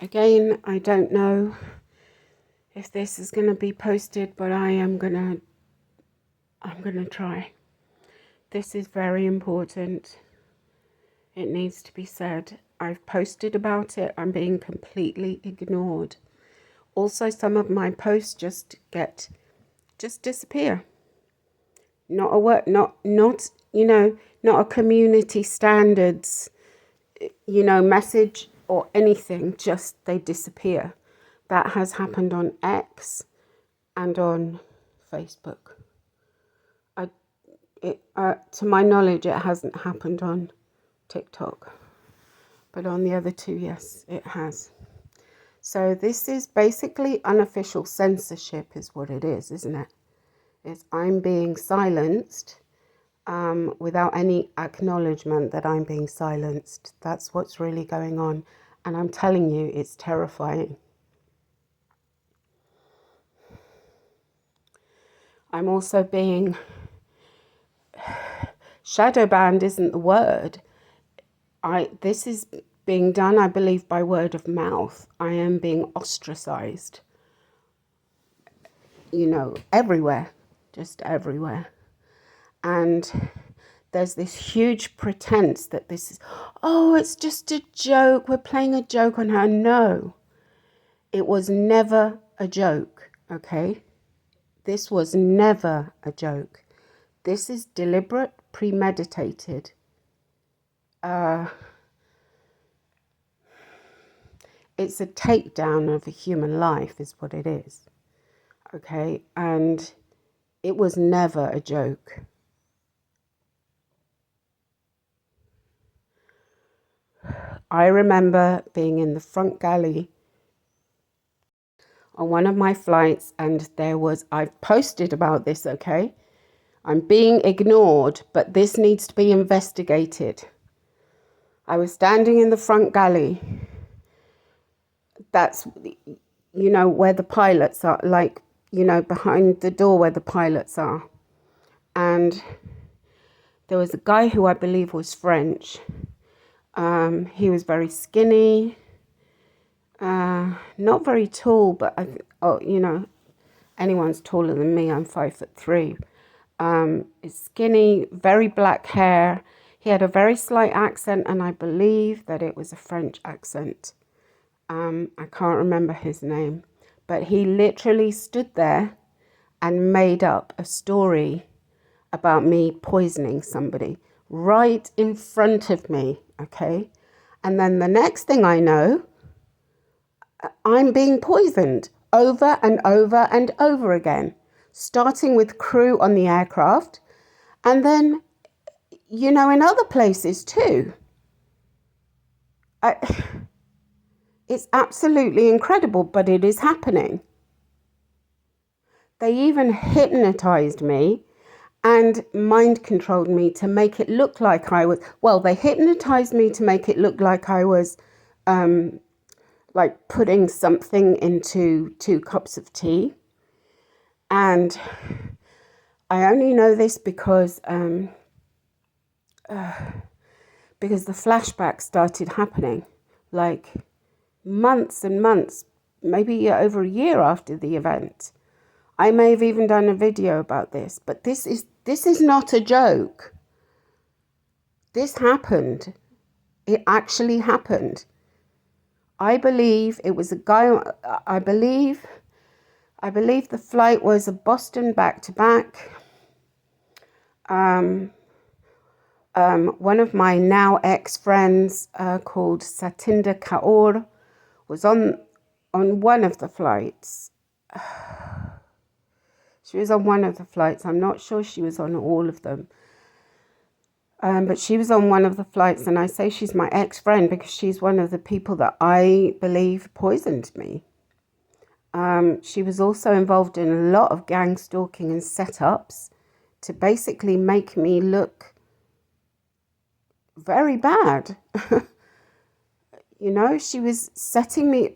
Again, I don't know if this is going to be posted, but I'm going to try. This is very important. It needs to be said. I've posted about it. I'm being completely ignored. Also, some of my posts just disappear. Not a word, not not a community standards, message or anything. Just they disappear. That has happened on X and on Facebook. To my knowledge, it hasn't happened on TikTok, but on the other two, yes, it has. So this is basically unofficial censorship is what it is, isn't it? It's I'm being silenced without any acknowledgement that I'm being silenced. That's what's really going on. And I'm telling you, it's terrifying. I'm also being shadow banned isn't the word. This is being done, I believe, by word of mouth. I am being ostracized, everywhere, just everywhere. And there's this huge pretense that this is, it's just a joke. We're playing a joke on her. No, it was never a joke, okay? This was never a joke. This is deliberate, premeditated. It's a takedown of a human life is what it is, okay? And it was never a joke. I remember being in the front galley on one of my flights, and I've posted about this, okay? I'm being ignored, but this needs to be investigated. I was standing in the front galley. That's, where the pilots are, behind the door where the pilots are. And there was a guy who I believe was French. He was very skinny, not very tall, but anyone's taller than me. I'm 5'3". He's skinny, very black hair. He had a very slight accent, and I believe that it was a French accent. I can't remember his name, but he literally stood there and made up a story about me poisoning somebody right in front of me, okay? And then the next thing I know, I'm being poisoned over and over and over again, starting with crew on the aircraft and then, in other places too. It's absolutely incredible, but it is happening. They even hypnotized me and mind controlled me to make it look like they hypnotized me to make it look like I was like putting something into 2 cups of tea. And I only know this because the flashbacks started happening like months and months, maybe over a year after the event. I may have even done a video about this, but this is not a joke. This happened. It actually happened. I believe it was a guy, I believe the flight was a Boston back-to-back. One of my now ex-friends called Satinder Kaur was on one of the flights. She was on one of the flights. I'm not sure she was on all of them. But she was on one of the flights, and I say she's my ex-friend because she's one of the people that I believe poisoned me. She was also involved in a lot of gang stalking and setups to basically make me look very bad. She was setting me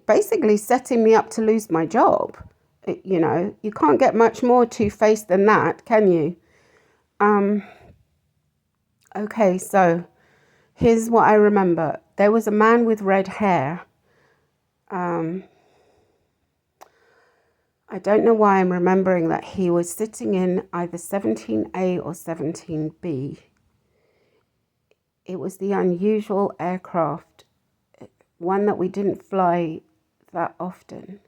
up to lose my job. You can't get much more two-faced than that, can you? Okay, so here's what I remember. There was a man with red hair I don't know why I'm remembering that he was sitting in either 17A or 17B. It was the unusual aircraft, one that we didn't fly that often.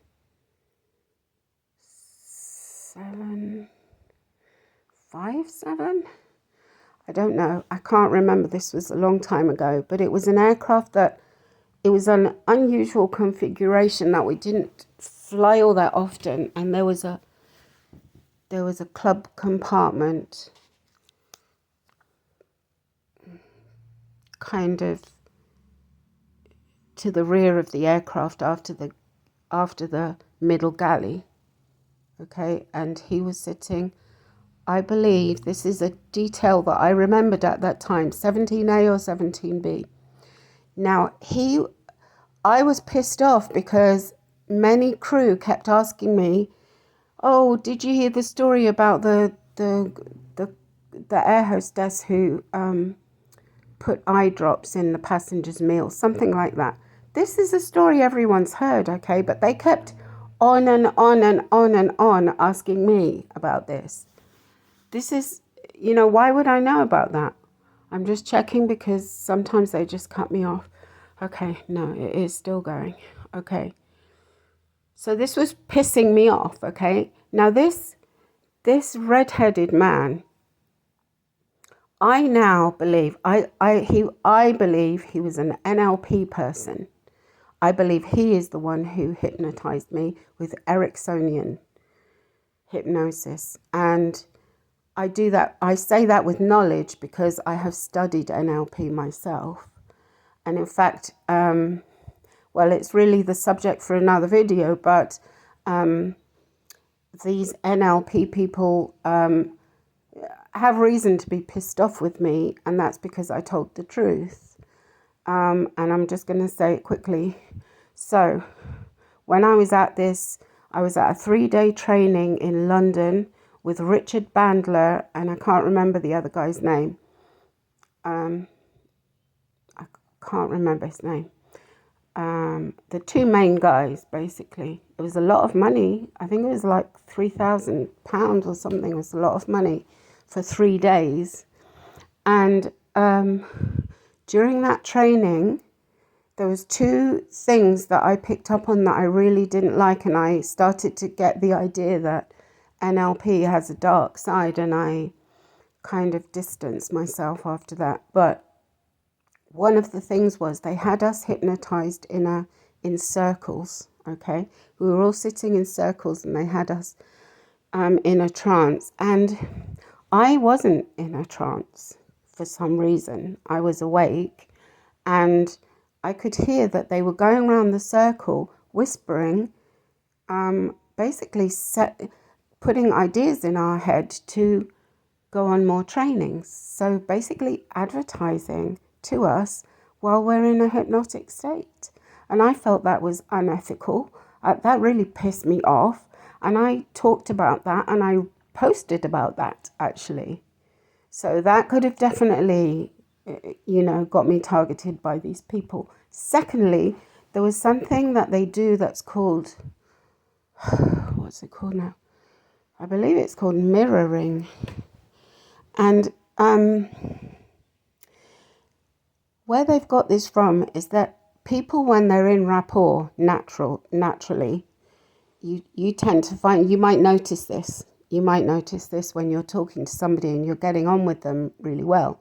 757? I don't know. I can't remember. This was a long time ago, but it was an aircraft that it was an unusual configuration that we didn't fly all that often, and there was a club compartment kind of to the rear of the aircraft after the middle galley. Okay, and he was sitting, I believe this is a detail that I remembered at that time, 17A or 17B. Now, I was pissed off because many crew kept asking me, oh, did you hear the story about the air hostess who put eye drops in the passengers' meal, something like that. This is a story everyone's heard, okay? But they kept on and on and on and on asking me about this. This is, why would I know about that? I'm just checking because sometimes they just cut me off. Okay, no, it is still going. Okay. So this was pissing me off, okay? Now this red-headed man, I now believe I believe he was an NLP person. I believe he is the one who hypnotized me with Ericksonian hypnosis. And I say that with knowledge because I have studied NLP myself. And in fact, it's really the subject for another video, but these NLP people have reason to be pissed off with me, and that's because I told the truth. And I'm just going to say it quickly. So when I was at a 3-day training in London with Richard Bandler, and I can't remember the other guy's name. I can't remember his name. The two main guys, basically. It was a lot of money. I think it was like £3,000 or something. It was a lot of money for 3 days. And during that training, there was 2 things that I picked up on that I really didn't like, and I started to get the idea that NLP has a dark side, and I kind of distanced myself after that. But one of the things was they had us hypnotized in circles, okay? We were all sitting in circles and they had us in a trance, and I wasn't in a trance for some reason. I was awake, and I could hear that they were going around the circle whispering, basically putting ideas in our head to go on more trainings. So basically advertising to us while we're in a hypnotic state. And I felt that was unethical. That really pissed me off. And I talked about that, and I posted about that, actually. So that could have definitely, got me targeted by these people. Secondly, there was something that they do that's called, what's it called now? I believe it's called mirroring. And where they've got this from is that people, when they're in rapport naturally, you tend to find, you might notice this when you're talking to somebody and you're getting on with them really well.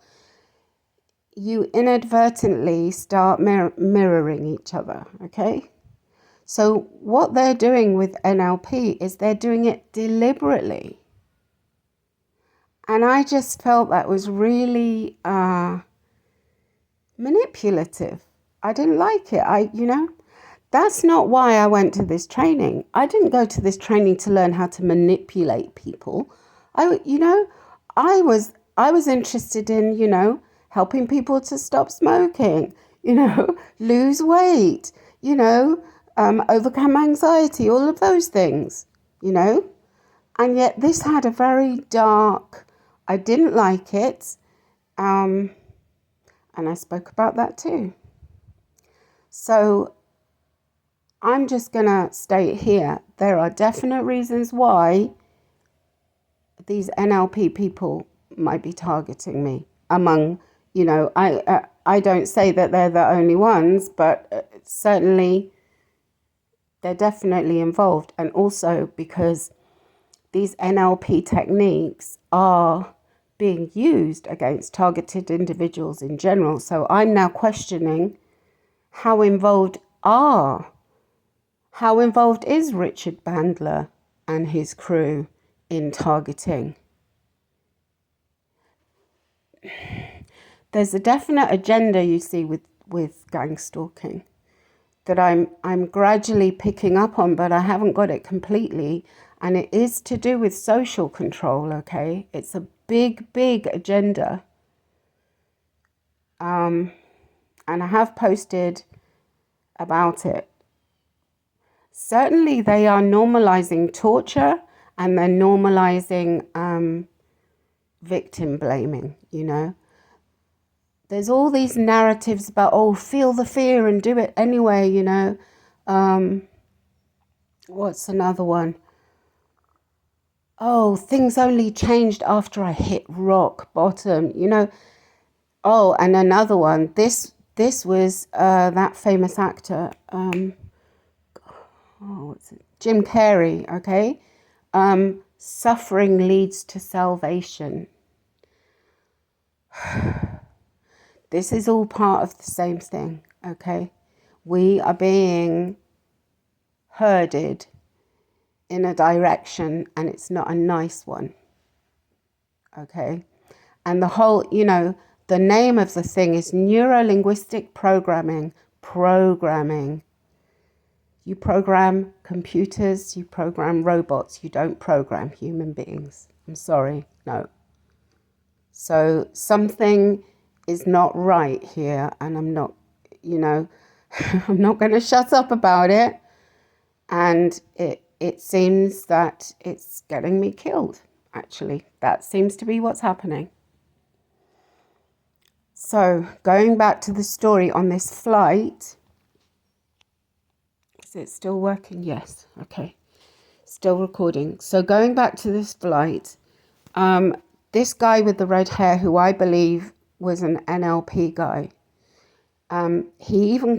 You inadvertently start mirroring each other, okay? So what they're doing with NLP is they're doing it deliberately. And I just felt that was really manipulative. I didn't like it. That's not why I went to this training. I didn't go to this training to learn how to manipulate people. I was interested in, helping people to stop smoking, lose weight, overcome anxiety, all of those things, And yet this had a very dark, I didn't like it. And I spoke about that too. So I'm just going to state here, there are definite reasons why these NLP people might be targeting me. Among, I don't say that they're the only ones, but certainly they're definitely involved. And also because these NLP techniques are being used against targeted individuals in general. So I'm now questioning how involved is Richard Bandler and his crew in targeting. There's a definite agenda, you see, with gang stalking that I'm gradually picking up on, but I haven't got it completely. And it is to do with social control, okay? It's a big, big agenda. And I have posted about it. Certainly they are normalizing torture and they're normalizing victim blaming, There's all these narratives about, feel the fear and do it anyway, What's another one? Things only changed after I hit rock bottom, and another one. This was that famous actor, what's it? Jim Carrey, okay? Suffering leads to salvation. This is all part of the same thing, okay? We are being herded in a direction and it's not a nice one, okay? And the whole, the name of the thing is neuro-linguistic programming. You program computers, you program robots, you don't program human beings. I'm sorry, no. So something is not right here and I'm not, I'm not going to shut up about it. And it seems that it's getting me killed, actually. That seems to be what's happening. So going back to the story on this flight, is it still working? Yes. Okay. Still recording. So going back to this flight, this guy with the red hair, who I believe was an NLP guy, he even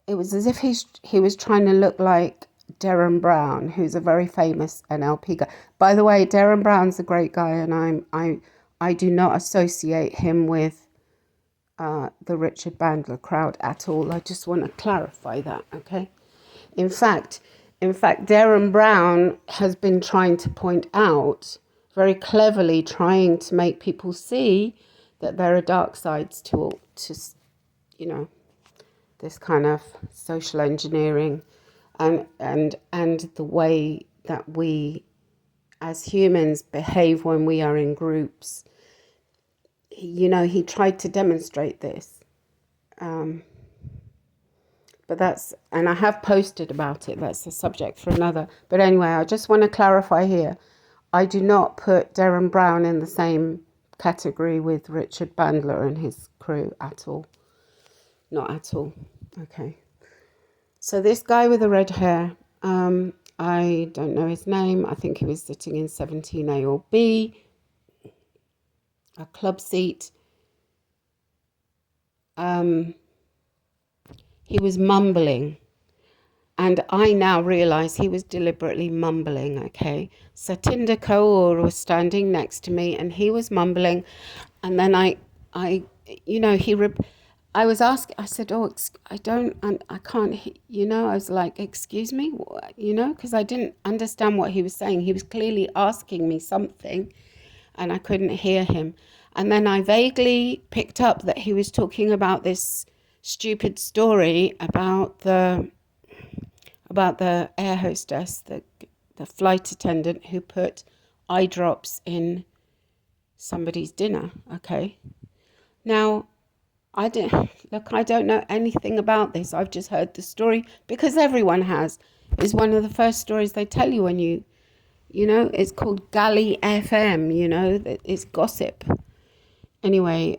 it was as if he was trying to look like Derren Brown, who's a very famous NLP guy. By the way, Derren Brown's a great guy, and I do not associate him with the Richard Bandler crowd at all. I just want to clarify that, okay? In fact, Derren Brown has been trying to point out, very cleverly trying to make people see that there are dark sides to this kind of social engineering and the way that we as humans behave when we are in groups. He tried to demonstrate this. But and I have posted about it. That's a subject for another. But anyway, I just want to clarify here. I do not put Derren Brown in the same category with Richard Bandler and his crew at all. Not at all. Okay. So this guy with the red hair, I don't know his name. I think he was sitting in 17A or B, a club seat. He was mumbling. And I now realise he was deliberately mumbling, okay? Satinder Kaur was standing next to me and he was mumbling. And then I was asking, I said, I can't, I was like, excuse me, because I didn't understand what he was saying. He was clearly asking me something and I couldn't hear him. And then I vaguely picked up that he was talking about this stupid story about the air hostess, the flight attendant who put eye drops in somebody's dinner, okay? Now, I don't know anything about this. I've just heard the story because everyone has. It's one of the first stories they tell you when it's called Galley FM, it's gossip. Anyway,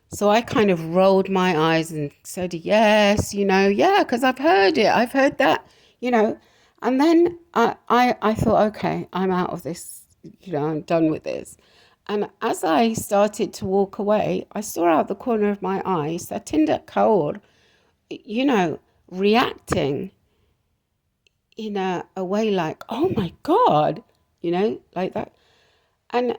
So I kind of rolled my eyes and said, yes, yeah, because I've heard it. I've heard that, you know. And then I thought, okay, I'm out of this, I'm done with this. And as I started to walk away, I saw out the corner of my eye Satinder Kaur, you know, reacting in a way like, oh my God, like that. And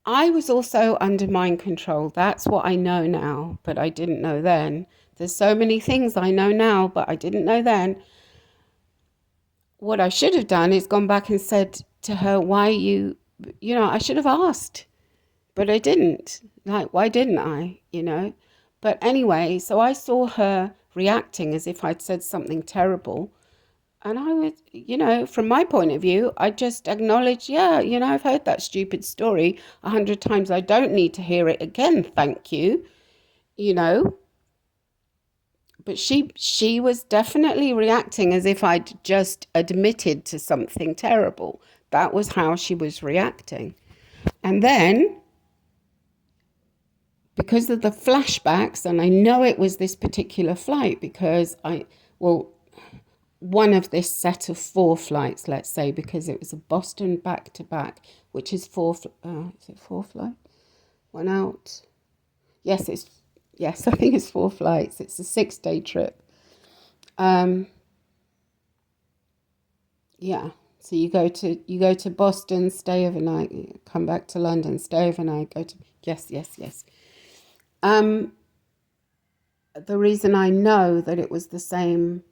I was also under mind control. That's what I know now, but I didn't know then. There's so many things I know now, but I didn't know then. What I should have done is gone back and said to her, why I should have asked, but I didn't. Like, why didn't I, But anyway, so I saw her reacting as if I'd said something terrible. And I would, from my point of view, I just acknowledge, yeah, I've heard that stupid story 100 times. I don't need to hear it again, thank you, you know. But she was definitely reacting as if I'd just admitted to something terrible. That was how she was reacting. And then, because of the flashbacks, and I know it was this particular flight because one of this set of 4 flights, let's say, because it was a Boston back-to-back, which is 4, is it 4 flights? One out. Yes, I think it's 4 flights. It's a 6-day trip. Yeah. So you go to Boston, stay overnight, come back to London, stay overnight, yes. The reason I know that it was the same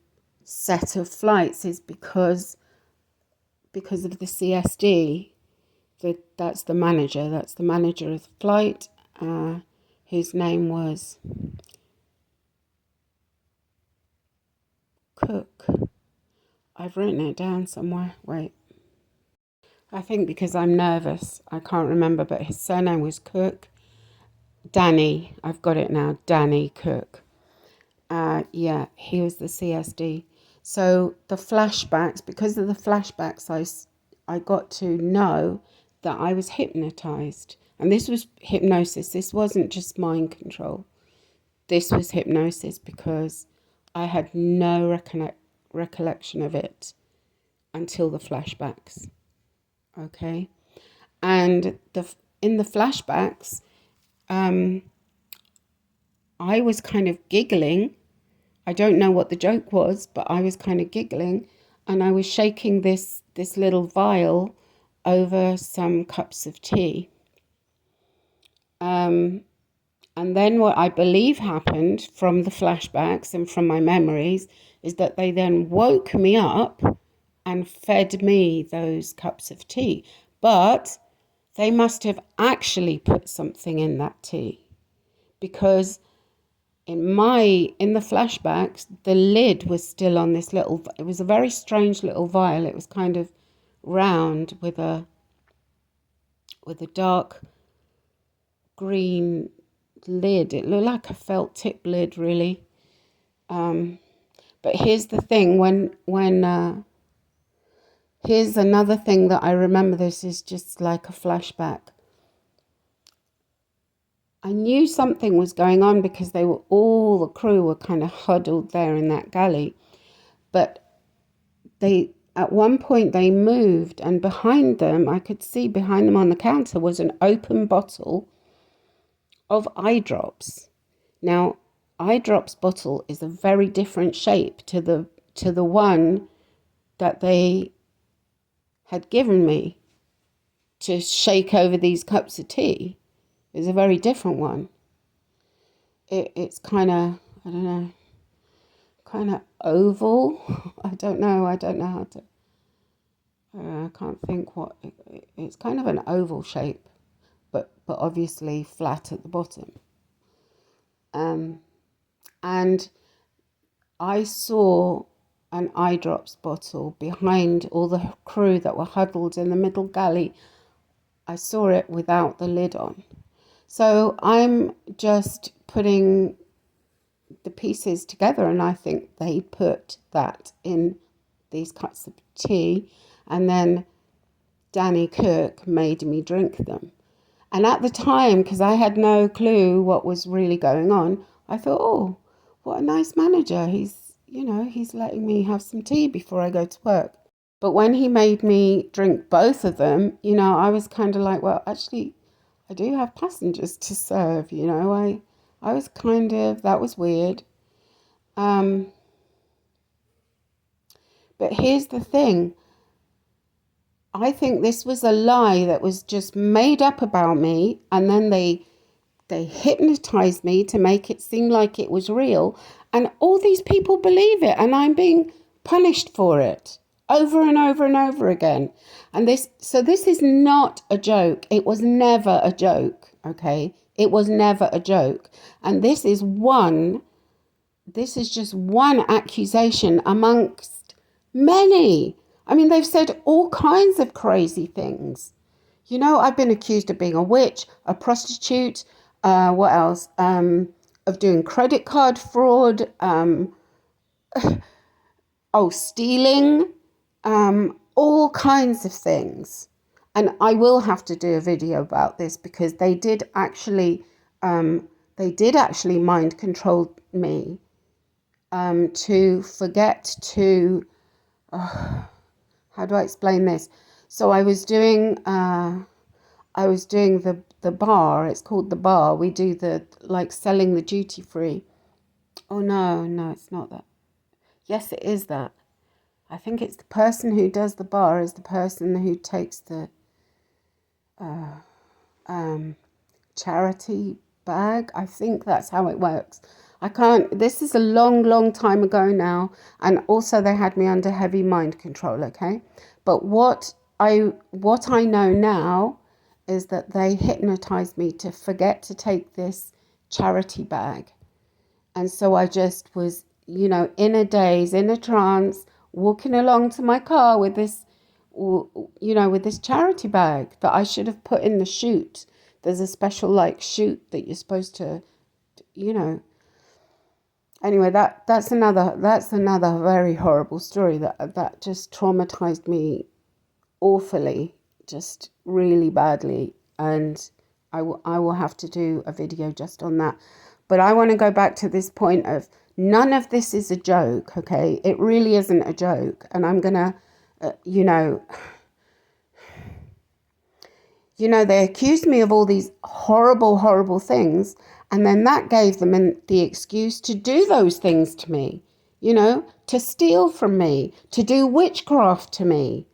set of flights is because of the CSD. That's the manager of the flight. His name was Cook. I've written it down somewhere. Wait. I think because I'm nervous, I can't remember, but his surname was Cook. Danny. I've got it now. Danny Cook. Yeah, he was the CSD. So the flashbacks, because of the flashbacks, I got to know that I was hypnotized. And this was hypnosis. This wasn't just mind control. This was hypnosis because I had no recollection of it until the flashbacks. Okay. And in the flashbacks, I was kind of giggling. I don't know what the joke was, but I was kind of giggling, and I was shaking this little vial over some cups of tea. And then what I believe happened from the flashbacks and from my memories is that they then woke me up and fed me those cups of tea. But they must have actually put something in that tea, because in the flashbacks, the lid was still on this it was a very strange little vial. It was kind of round with a dark green lid. It looked like a felt tip lid, really. But here's the thing, here's another thing that I remember. This is just like a flashback. I knew something was going on because all the crew were kind of huddled there in that galley. But at one point they moved, and I could see behind them on the counter was an open bottle of eye drops. Now, eye drops bottle is a very different shape to the one that they had given me to shake over these cups of tea. It's a very different one. It's kind of, I don't know, kind of oval. I don't know how to, I can't think it's kind of an oval shape, but obviously flat at the bottom. And I saw an eye drops bottle behind all the crew that were huddled in the middle galley. I saw it without the lid on. So I'm just putting the pieces together, and I think they put that in these cups of tea, and then Danny Cook made me drink them. And at the time, because I had no clue what was really going on, I thought, oh, what a nice manager. He's letting me have some tea before I go to work. But when he made me drink both of them, I was kind of like, well, actually, I do have passengers to serve, I was that was weird. But here's the thing. I think this was a lie that was just made up about me, and then they hypnotized me to make it seem like it was real, and all these people believe it, and I'm being punished for it over and over and over again. And this is not a joke. It was never a joke, okay? It was never a joke. And this is just one accusation amongst many. I mean, they've said all kinds of crazy things. I've been accused of being a witch, a prostitute, what else? Of doing credit card fraud, stealing, all kinds of things. And I will have to do a video about this because they did actually mind control me, to forget to, how do I explain this? So I was doing the bar. It's called the bar. We do selling the duty free. Oh no, it's not that. Yes, it is that. I think it's the person who does the bar is the person who takes the charity bag. I think that's how it works. This is a long time ago now. And also they had me under heavy mind control, okay? But what I know now is that they hypnotized me to forget to take this charity bag. And so I just was, in a daze, in a trance, walking along to my car with this, with this charity bag that I should have put in the chute. There's a special chute that you're supposed to, Anyway, that's another very horrible story that just traumatized me awfully, just really badly, and I will have to do a video just on that. But I want to go back to this point of none of this is a joke, okay? It really isn't a joke, and I'm gonna, they accused me of all these horrible things, and then that gave them the excuse to do those things to me, to steal from me, to do witchcraft to me,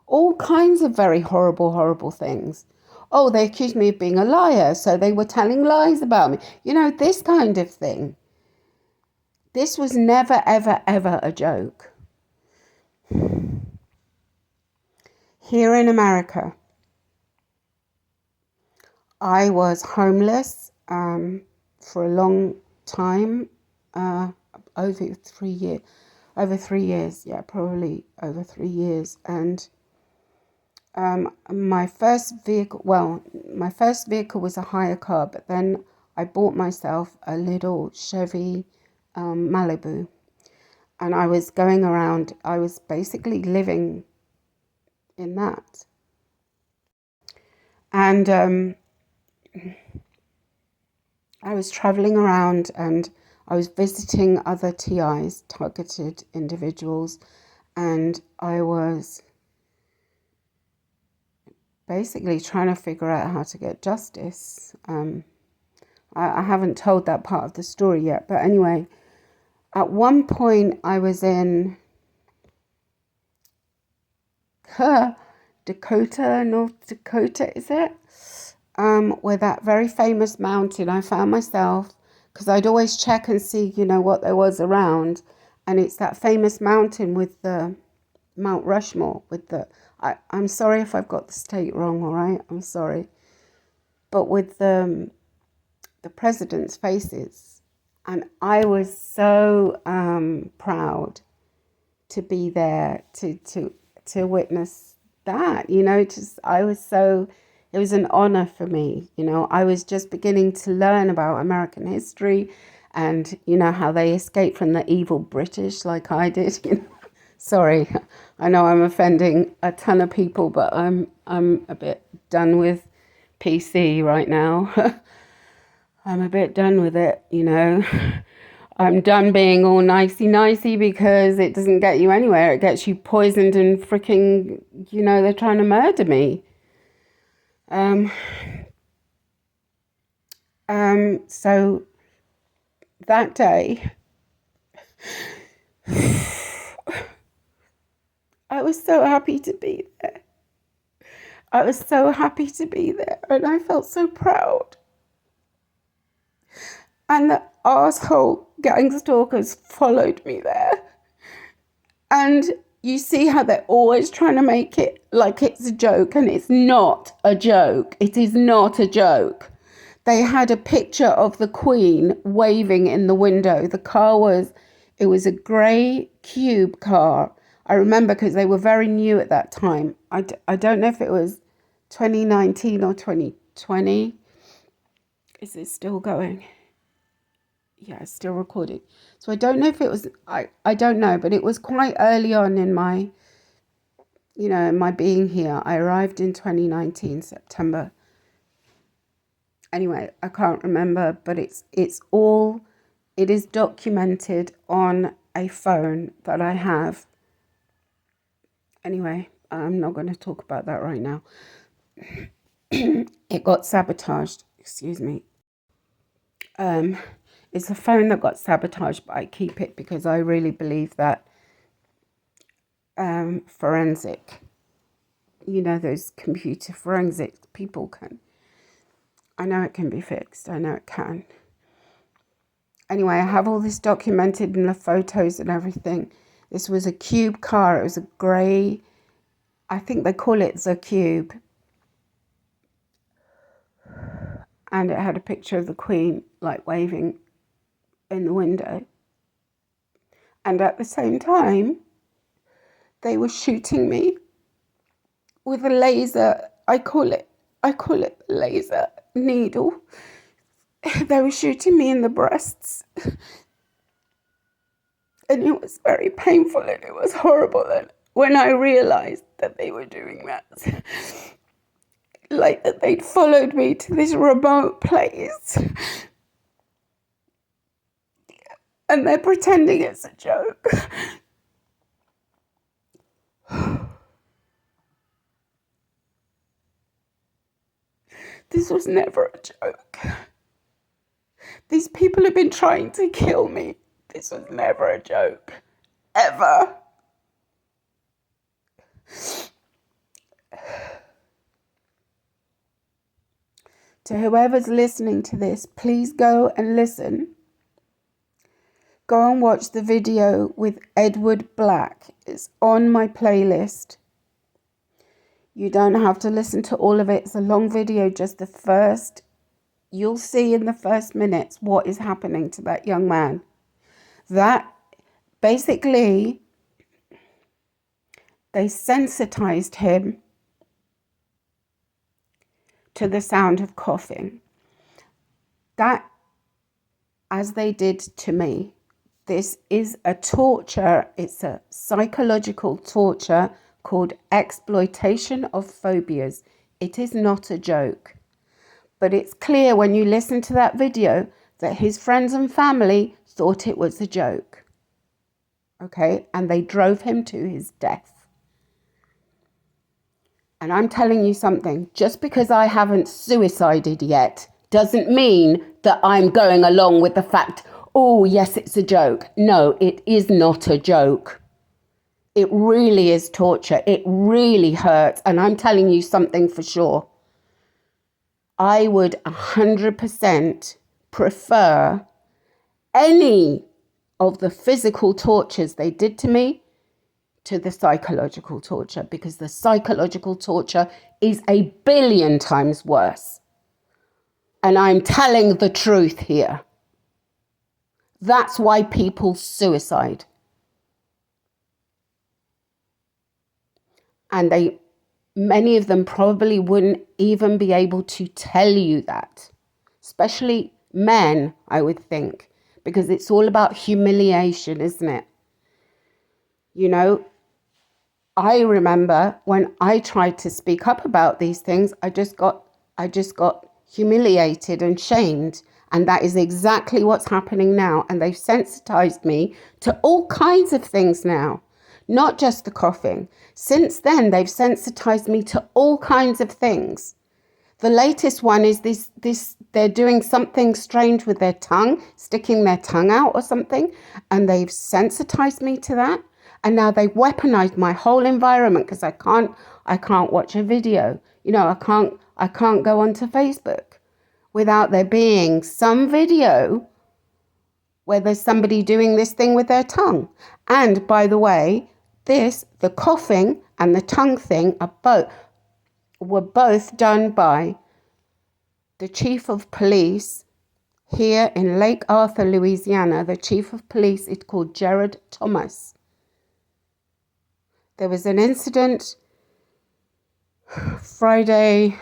all kinds of very horrible things. Oh, they accused me of being a liar, so they were telling lies about me. This kind of thing. This was never, ever a joke. Here in America, I was homeless for a long time, over 3 years. Over 3 years, yeah, probably over 3 years. And my first vehicle was a hire car, but then I bought myself a little Chevy Malibu, and I was going around. I was basically living in that, and I was traveling around, and I was visiting other TIs, targeted individuals, and I was basically trying to figure out how to get justice. I haven't told that part of the story yet, but anyway, at one point I was in Dakota, North Dakota, is it? Where that very famous mountain, I found myself, because I'd always check and see, what there was around. And it's that famous mountain with the Mount Rushmore with I'm sorry if I've got the state wrong, all right? I'm sorry. But with the president's faces. And I was so proud to be there to witness that, it was an honor for me. I was just beginning to learn about American history and, how they escaped from the evil British like I did. Sorry, I know I'm offending a ton of people, but I'm a bit done with PC right now. I'm a bit done with it, you know. I'm done being all nicey because it doesn't get you anywhere. It gets you poisoned and freaking, you know, they're trying to murder me. So that day, I was so happy to be there. I was so happy to be there, and I felt so proud. And the arsehole gangstalkers followed me there. And you see how they're always trying to make it like it's a joke, and it's not a joke. It is not a joke. They had a picture of the Queen waving in the window. The car it was a grey cube car. I remember because they were very new at that time. I don't know if it was 2019 or 2020. Is it still going? Yeah, it's still recording. So I don't know if it was, I don't know, but it was quite early on in my, you know, in my being here. I arrived in 2019, September. Anyway, I can't remember, but it is documented on a phone that I have. Anyway, I'm not going to talk about that right now. It got sabotaged, excuse me. It's a phone that got sabotaged, but I keep it because I really believe that forensic, you know, those computer forensic people I know it can be fixed. I know it can. Anyway, I have all this documented in the photos and everything. This was a cube car. It was a grey, I think they call it the Cube. And it had a picture of the Queen, like, waving in the window. And at the same time, they were shooting me with a laser. I call it laser needle. They were shooting me in the breasts. And it was very painful and it was horrible. And when I realized that they were doing that, like that they'd followed me to this remote place and they're pretending it's a joke. This was never a joke. These people have been trying to kill me. This was never a joke. Ever. To whoever's listening to this, please go and listen. Go and watch the video with Edward Black. It's on my playlist. You don't have to listen to all of it. It's a long video, just the first. You'll see in the first minutes what is happening to that young man. That basically, they sensitized him to the sound of coughing. That, as they did to me, this is a torture. It's a psychological torture called exploitation of phobias. It is not a joke. But it's clear when you listen to that video that his friends and family thought it was a joke. Okay? And they drove him to his death. And I'm telling you something, just because I haven't suicided yet doesn't mean that I'm going along with the fact, oh, yes, it's a joke. No, it is not a joke. It really is torture. It really hurts. And I'm telling you something for sure. I would 100% prefer any of the physical tortures they did to me to the psychological torture, because the psychological torture is a billion times worse. And I'm telling the truth here. That's why people suicide. And many of them probably wouldn't even be able to tell you that. Especially men, I would think. Because it's all about humiliation, isn't it? You know, I remember when I tried to speak up about these things, I just got I just got humiliated and shamed. And that is exactly what's happening now. And they've sensitized me to all kinds of things now, not just the coughing. Since then, they've sensitized me to all kinds of things. The latest one is this they're doing something strange with their tongue, sticking their tongue out or something, and they've sensitized me to that. And now they've weaponized my whole environment because I can't watch a video. I can't go onto Facebook without there being some video where there's somebody doing this thing with their tongue. And by the way, the coughing and the tongue thing were both done by the chief of police here in Lake Arthur, Louisiana. The chief of police is called Jared Thomas. There was an incident Friday,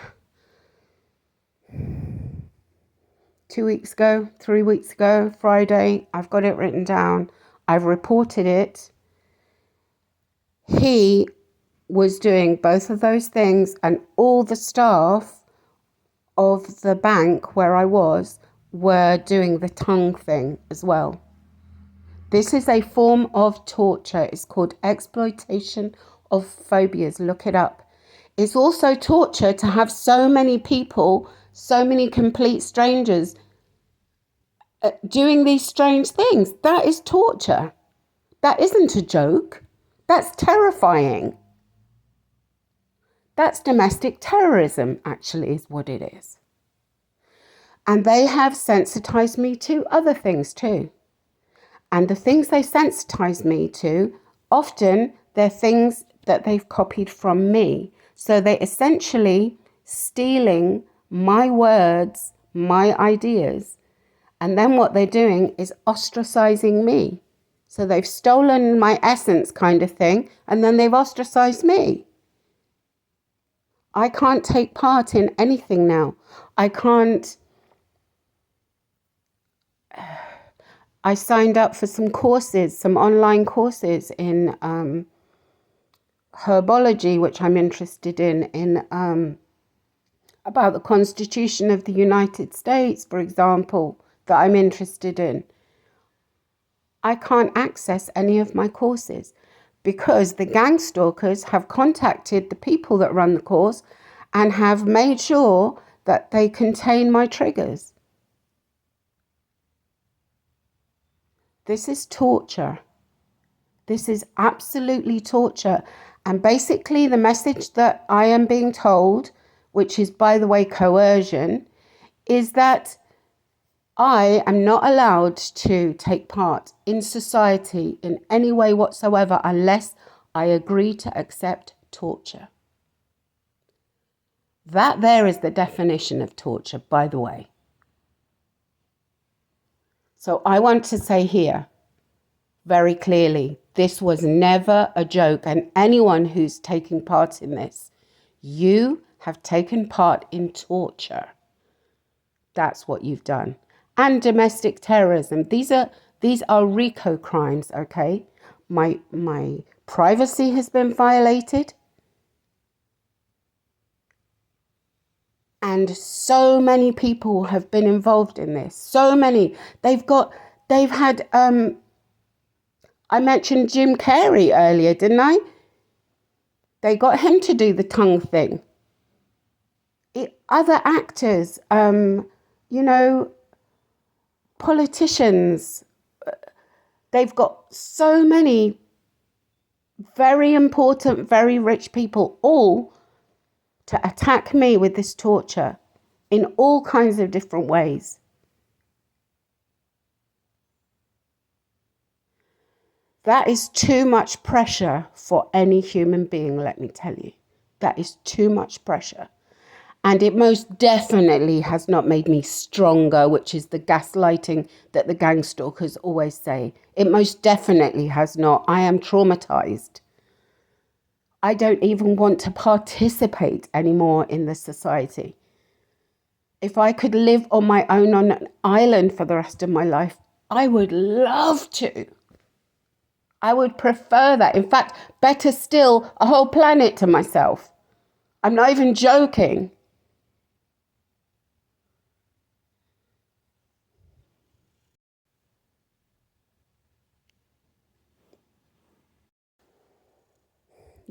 2 weeks ago, 3 weeks ago, Friday. I've got it written down. I've reported it. He was doing both of those things, and all the staff of the bank where I was were doing the tongue thing as well. This is a form of torture. It's called exploitation of phobias. Look it up. It's also torture to have so many people, so many complete strangers doing these strange things. That is torture. That isn't a joke. That's terrifying. That's domestic terrorism, actually, is what it is. And they have sensitized me to other things too. And the things they sensitize me to, often they're things that they've copied from me. So they're essentially stealing my words, my ideas. And then what they're doing is ostracizing me. So they've stolen my essence kind of thing, and then they've ostracized me. I can't take part in anything now. I signed up for some courses, some online courses in herbology, which I'm interested in about the Constitution of the United States, for example, that I'm interested in. I can't access any of my courses because the gangstalkers have contacted the people that run the course and have made sure that they contain my triggers. This is torture. This is absolutely torture. And basically the message that I am being told, which is, by the way, coercion, is that I am not allowed to take part in society in any way whatsoever unless I agree to accept torture. That there is the definition of torture, by the way. So I want to say here very clearly, this was never a joke. And anyone who's taking part in this, you have taken part in torture. That's what you've done. And domestic terrorism. These are RICO crimes, okay? My privacy has been violated. And so many people have been involved in this. So many. They've had, I mentioned Jim Carrey earlier, didn't I? They got him to do the tongue thing. Other actors, politicians, they've got so many very important, very rich people all to attack me with this torture in all kinds of different ways. That is too much pressure for any human being, let me tell you. That is too much pressure. And it most definitely has not made me stronger, which is the gaslighting that the gangstalkers always say. It most definitely has not. I am traumatized. I don't even want to participate anymore in this society. If I could live on my own on an island for the rest of my life, I would love to. I would prefer that. In fact, better still, a whole planet to myself. I'm not even joking.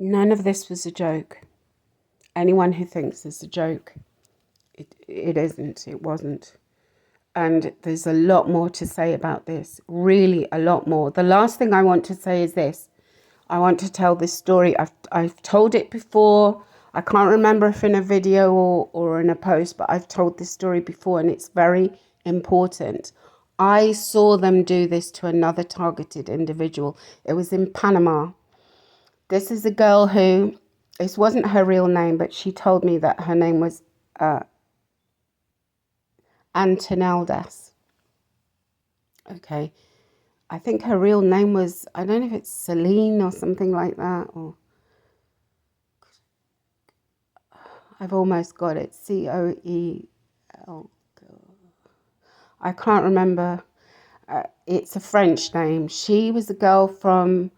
None of this was a joke. Anyone who thinks it's a joke, it isn't. It wasn't. And there's a lot more to say about this. Really, a lot more. The last thing I want to say is this. I want to tell this story. I've told it before. I can't remember if in a video or in a post, but I've told this story before, and it's very important. I saw them do this to another targeted individual. It was in Panama. This is a girl who, this wasn't her real name, but she told me that her name was Antoneldas. Okay. I think her real name was, I don't know if it's Celine or something like that, or I've almost got it, Coel. I can't remember. It's a French name. She was a girl from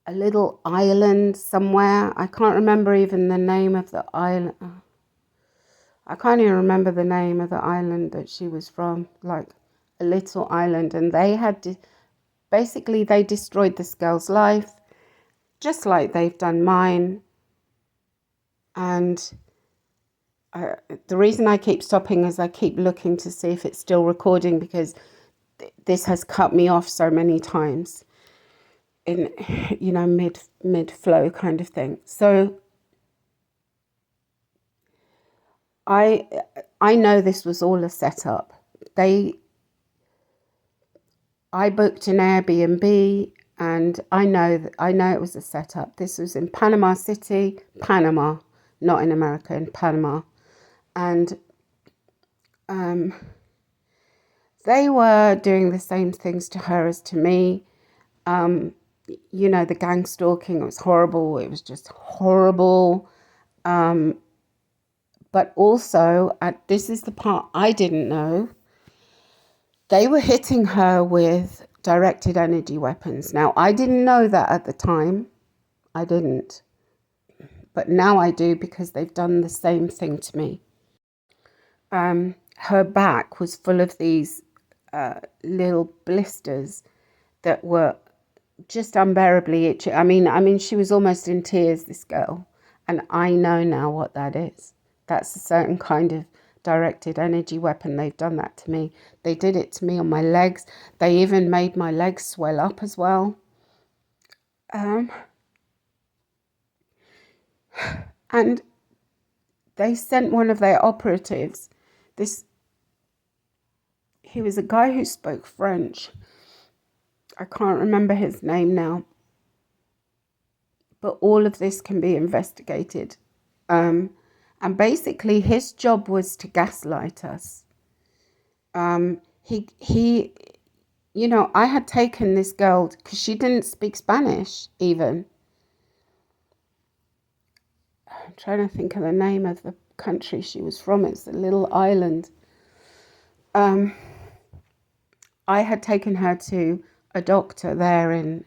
a little island somewhere. I can't remember even the name of the island. I can't even remember the name of the island that she was from, like a little island. And they had, basically they destroyed this girl's life, just like they've done mine. And the reason I keep stopping is I keep looking to see if it's still recording, because this has cut me off so many times in, you know, mid flow kind of thing. So I know this was all a setup. I booked an Airbnb, and I know it was a setup. This was in Panama City, Panama, not in America, in Panama. And they were doing the same things to her as to me. You know, the gang stalking, it was horrible. It was just horrible. But also, this is the part I didn't know, they were hitting her with directed energy weapons. Now, I didn't know that at the time. I didn't. But now I do, because they've done the same thing to me. Her back was full of these little blisters that were just unbearably itchy. I mean, she was almost in tears, this girl. And I know now what that is. That's a certain kind of directed energy weapon. They've done that to me. They did it to me on my legs. They even made my legs swell up as well. And they sent one of their operatives. He was a guy who spoke French. I can't remember his name now. But all of this can be investigated. And basically his job was to gaslight us. He, you know, I had taken this girl because she didn't speak Spanish even. I'm trying to think of the name of the country she was from. It's a little island. I had taken her to a doctor there in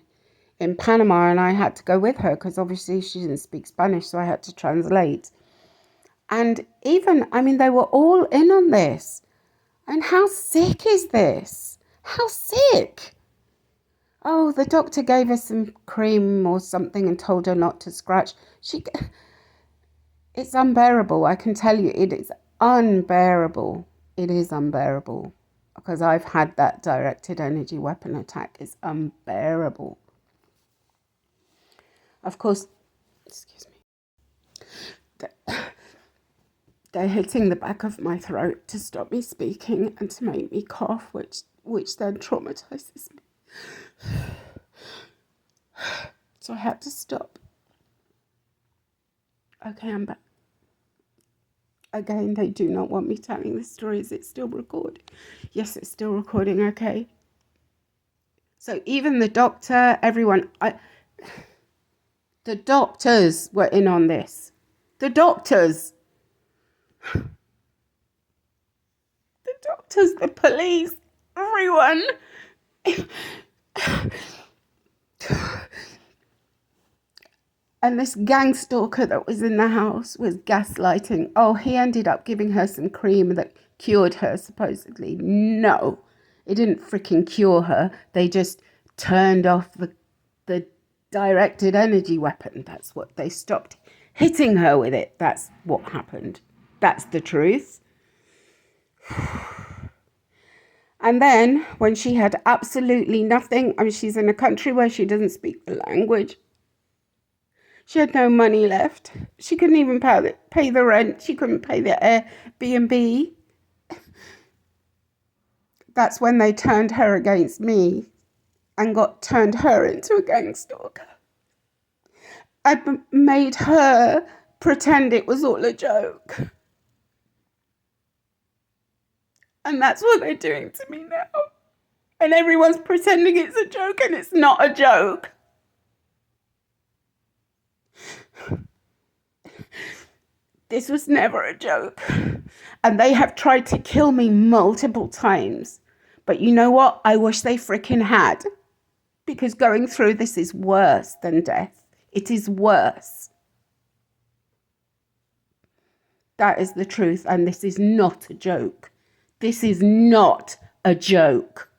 Panama, and I had to go with her because obviously she didn't speak Spanish, so I had to translate. And even, I mean, they were all in on this. And how sick is this? How sick? Oh, the doctor gave her some cream or something and told her not to scratch. It's unbearable. I can tell you, it is unbearable. It is unbearable. Because I've had that directed energy weapon attack. It's unbearable. Of course, excuse me. They're hitting the back of my throat to stop me speaking and to make me cough, which then traumatizes me. So I had to stop. Okay, I'm back. Again, they do not want me telling this story. Is it still recording? Yes, it's still recording, okay. So even the doctor, everyone, the doctors were in on this. The doctors. The doctors, the police, everyone. And this gang stalker that was in the house was gaslighting. Oh, he ended up giving her some cream that cured her, supposedly. No, it didn't freaking cure her. They just turned off the directed energy weapon. That's what they stopped hitting her with it. That's what happened. That's the truth. And then when she had absolutely nothing, I mean, she's in a country where she doesn't speak the language. She had no money left. She couldn't even pay the rent. She couldn't pay the Airbnb. That's when they turned her against me and turned her into a gang stalker. I made her pretend it was all a joke. And that's what they're doing to me now. And everyone's pretending it's a joke, and it's not a joke. This was never a joke. And they have tried to kill me multiple times. But you know what? I wish they freaking had. Because going through this is worse than death. It is worse. That is the truth. And this is not a joke. This is not a joke.